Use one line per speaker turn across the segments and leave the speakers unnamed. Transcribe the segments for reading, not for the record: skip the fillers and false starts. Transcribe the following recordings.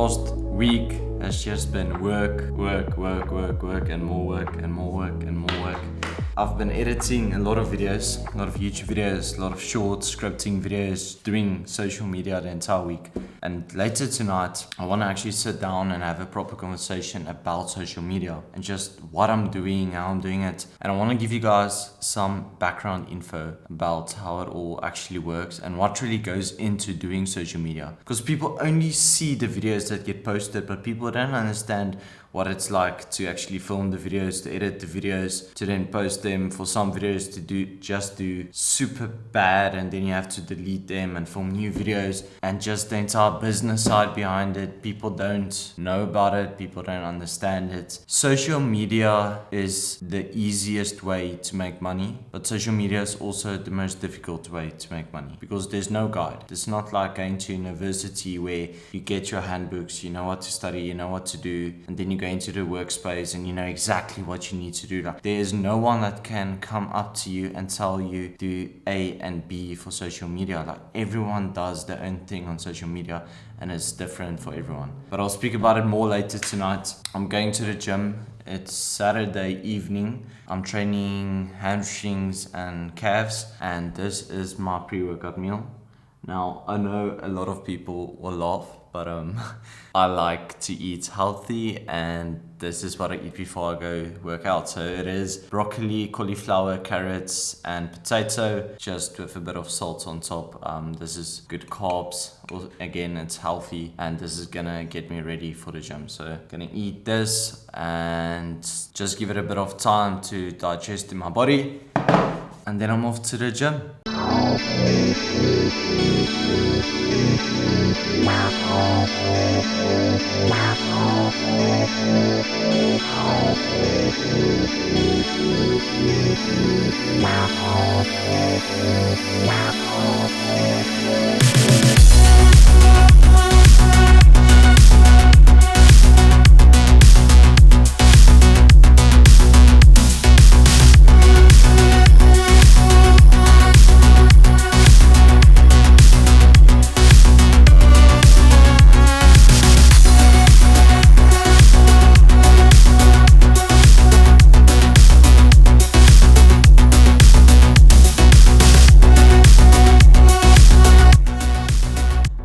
last week has just been work, and more work, and more work, and more work. I've been editing a lot of videos, a lot of YouTube videos, a lot of short scripting videos, doing social media the entire week. And later tonight, I want to actually sit down and have a proper conversation about social media and just what I'm doing, how I'm doing it. And I want to give you guys some background info about how it all actually works and what really goes into doing social media. Because people only see the videos that get posted, but people don't understand what it's like to actually film the videos, to edit the videos, to then post them, for some videos to do super bad and then you have to delete them and film new videos, and just the entire business side behind it. People don't know about it, people don't understand it. Social media is the easiest way to make money, but social media is also the most difficult way to make money because there's no guide. It's not like going to university where you get your handbooks, you know what to study, you know what to do, and then you go into the workspace and you know exactly what you need to do. Like, there is no one that can come up to you and tell you do A and B for social media. Like, everyone does their own thing on social media and it's different for everyone. But I'll speak about it more later tonight. I'm going to the gym. It's Saturday evening. I'm training hamstrings and calves, and this is my pre-workout meal. Now, I know a lot of people will laugh, but I like to eat healthy, and this is what I eat before I go work out. So it is broccoli, cauliflower, carrots, and potato, just with a bit of salt on top. This is good carbs. Again, it's healthy, and this is gonna get me ready for the gym. So gonna eat this and just give it a bit of time to digest in my body, and then I'm off to the gym.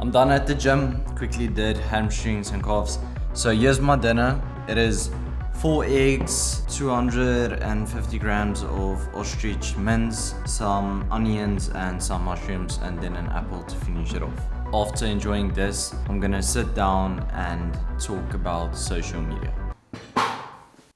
I'm done at the gym, quickly did hamstrings and calves. So here's my dinner. It is 4 eggs, 250 grams of ostrich mince, some onions and some mushrooms, and then an apple to finish it off. After enjoying this, I'm gonna sit down and talk about social media.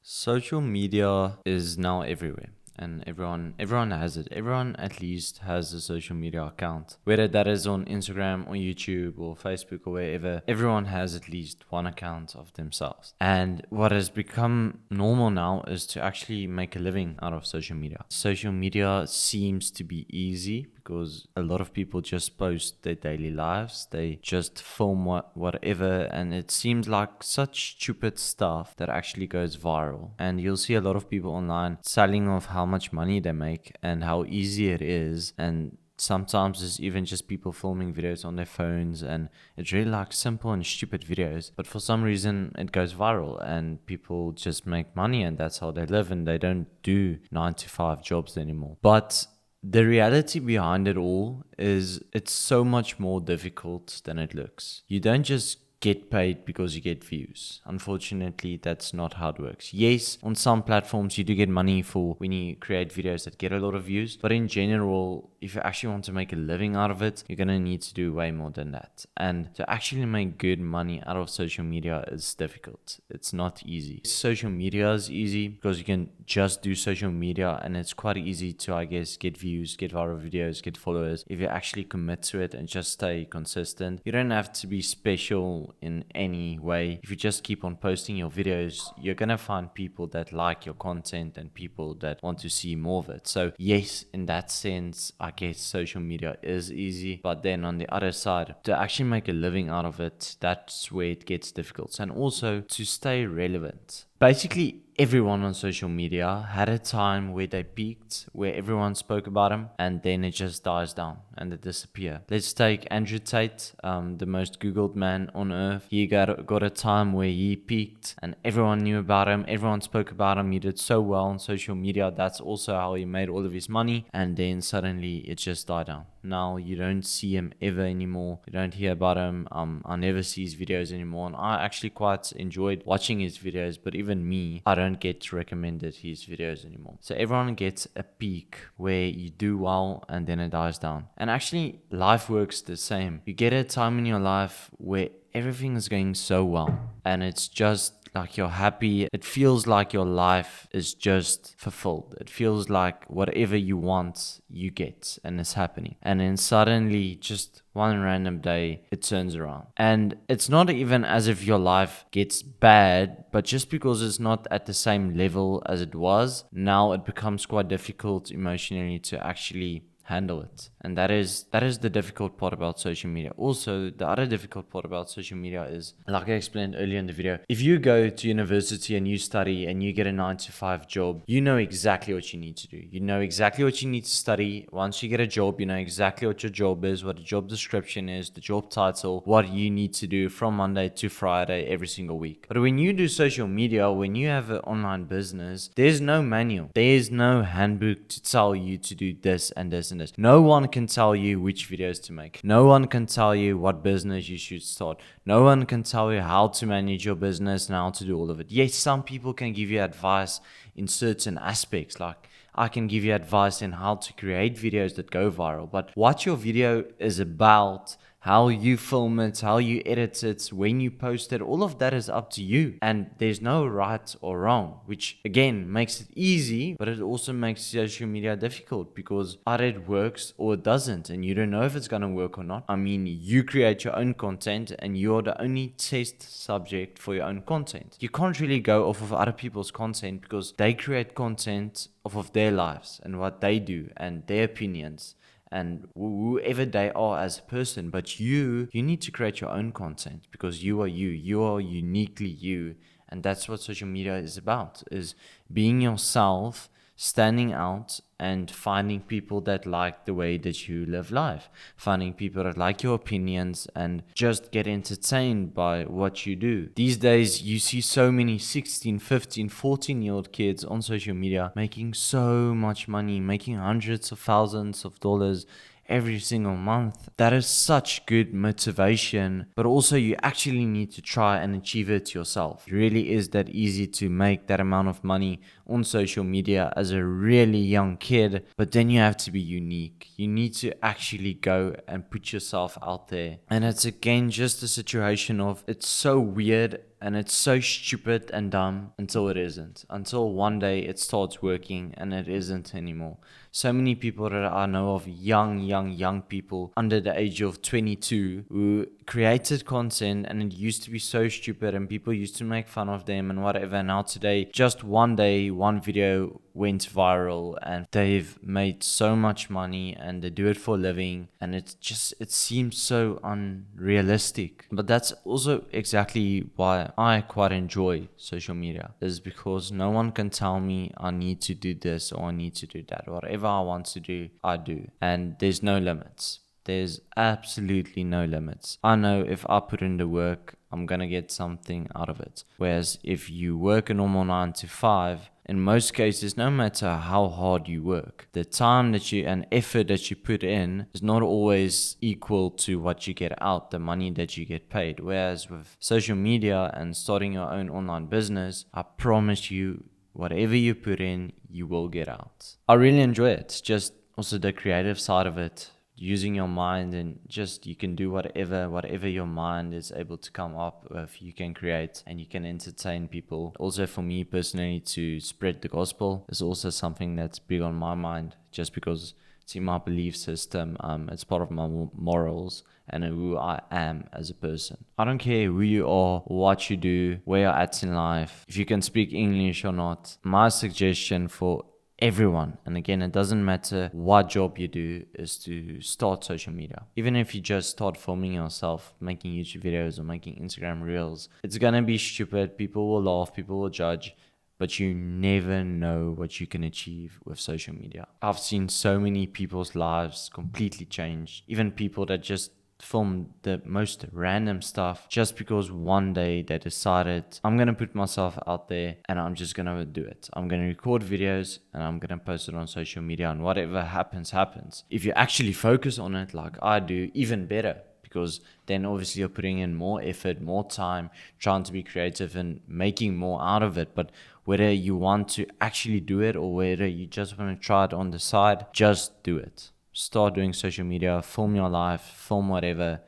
Social media is now everywhere. And everyone has it. Everyone at least has a social media account. Whether that is on Instagram or YouTube or Facebook or wherever, everyone has at least one account of themselves. And what has become normal now is to actually make a living out of social media. Social media seems to be easy because a lot of people just post their daily lives. They just film whatever, and it seems like such stupid stuff that actually goes viral. And you'll see a lot of people online selling of how much money they make and how easy it is, and sometimes it's even just people filming videos on their phones, and it's really like simple and stupid videos, but for some reason it goes viral and people just make money, and that's how they live, and they don't do 9-to-5 jobs anymore. But the reality behind it all is it's so much more difficult than it looks. You don't just get paid because you get views. Unfortunately, that's not how it works. Yes, on some platforms you do get money for when you create videos that get a lot of views, but in general, if you actually want to make a living out of it, you're gonna need to do way more than that. And to actually make good money out of social media is difficult. It's not easy. Social media is easy because you can just do social media, and it's quite easy to, I guess, get views, get viral videos, get followers if you actually commit to it and just stay consistent. You don't have to be special in any way. If you just keep on posting your videos, you're gonna find people that like your content and people that want to see more of it. So yes, in that sense, I guess social media is easy, but then on the other side, to actually make a living out of it, that's where it gets difficult. And also to stay relevant. Basically, everyone on social media had a time where they peaked, where everyone spoke about them, and then it just dies down and they disappear. Let's take Andrew Tate, the most Googled man on earth. He got a time where he peaked and everyone knew about him, everyone spoke about him. He did so well on social media. That's also how he made all of his money, and then suddenly it just died down. Now you don't see him ever anymore. You don't hear about him. I never see his videos anymore, and I actually quite enjoyed watching his videos, but even me, I don't get recommended his videos anymore. So everyone gets a peak where you do well and then it dies down. And actually life works the same. You get a time in your life where everything is going so well and it's just like you're happy. It feels like your life is just fulfilled. It feels like whatever you want, you get, and it's happening. And then suddenly, just one random day, it turns around. And it's not even as if your life gets bad, but just because it's not at the same level as it was, now it becomes quite difficult emotionally to actually handle it. And that is the difficult part about social media. Also, the other difficult part about social media is, like I explained earlier in the video, if you go to university and you study and you get a 9-to-5 job, you know exactly what you need to do. You know exactly what you need to study. Once you get a job, you know exactly what your job is, what the job description is, the job title, what you need to do from Monday to Friday every single week. But when you do social media, when you have an online business, there's no manual. There's no handbook to tell you to do this and this and this. No one can tell you which videos to make. No one can tell you what business you should start. No one can tell you how to manage your business and how to do all of it. Yes, some people can give you advice in certain aspects, like I can give you advice in how to create videos that go viral, but what your video is about, how you film it, how you edit it, when you post it, all of that is up to you. And there's no right or wrong, which again makes it easy, but it also makes social media difficult because either it works or it doesn't, and you don't know if it's going to work or not. I mean, you create your own content and you're the only test subject for your own content. You can't really go off of other people's content because they create content off of their lives and what they do and their opinions and whoever they are as a person. But you need to create your own content because you are uniquely you. And that's what social media is about, is being yourself, standing out, and finding people that like the way that you live life, finding people that like your opinions and just get entertained by what you do. These days, you see so many 16, 15, 14-year-old kids on social media making so much money, making hundreds of thousands of dollars every single month. That is such good motivation, but also you actually need to try and achieve it yourself. It really is that easy to make that amount of money on social media as a really young kid, but then you have to be unique. You need to actually go and put yourself out there. And it's again just a situation of, it's so weird and it's so stupid and dumb until it isn't. Until one day it starts working and it isn't anymore. So many people that I know of, young people under the age of 22 who created content and it used to be so stupid and people used to make fun of them and whatever. Now today, just one day, one video went viral and they've made so much money and they do it for a living, and it seems so unrealistic. But that's also exactly why I quite enjoy social media, is because no one can tell me I need to do this or I need to do that. Whatever I want to do, I do, and there's no limits. There's absolutely no limits. I know if I put in the work, I'm gonna get something out of it. Whereas if you work a normal 9 to 5, in most cases, no matter how hard you work, the time that you and effort that you put in is not always equal to what you get out, the money that you get paid. Whereas with social media and starting your own online business, I promise you, whatever you put in, you will get out. I really enjoy it. Just also the creative side of it, using your mind, and just you can do whatever your mind is able to come up with, you can create and you can entertain people. Also for me personally, to spread the gospel is also something that's big on my mind, just because it's in my belief system. It's part of my morals and who I am as a person. I don't care who you are, what you do, where you're at in life, if you can speak English or not. My suggestion for everyone, and again, it doesn't matter what job you do, is to start social media. Even if you just start filming yourself, making YouTube videos or making Instagram reels, it's gonna be stupid. People will laugh, people will judge, but you never know what you can achieve with social media. I've seen so many people's lives completely change, even people that just film the most random stuff just because one day they decided, I'm gonna put myself out there and I'm just gonna do it. I'm gonna record videos and I'm gonna post it on social media, and whatever happens, happens. If you actually focus on it like I do, even better, because then obviously you're putting in more effort, more time, trying to be creative and making more out of it. But whether you want to actually do it or whether you just want to try it on the side, just do it. Start doing social media, film your life, film whatever,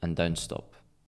and don't stop.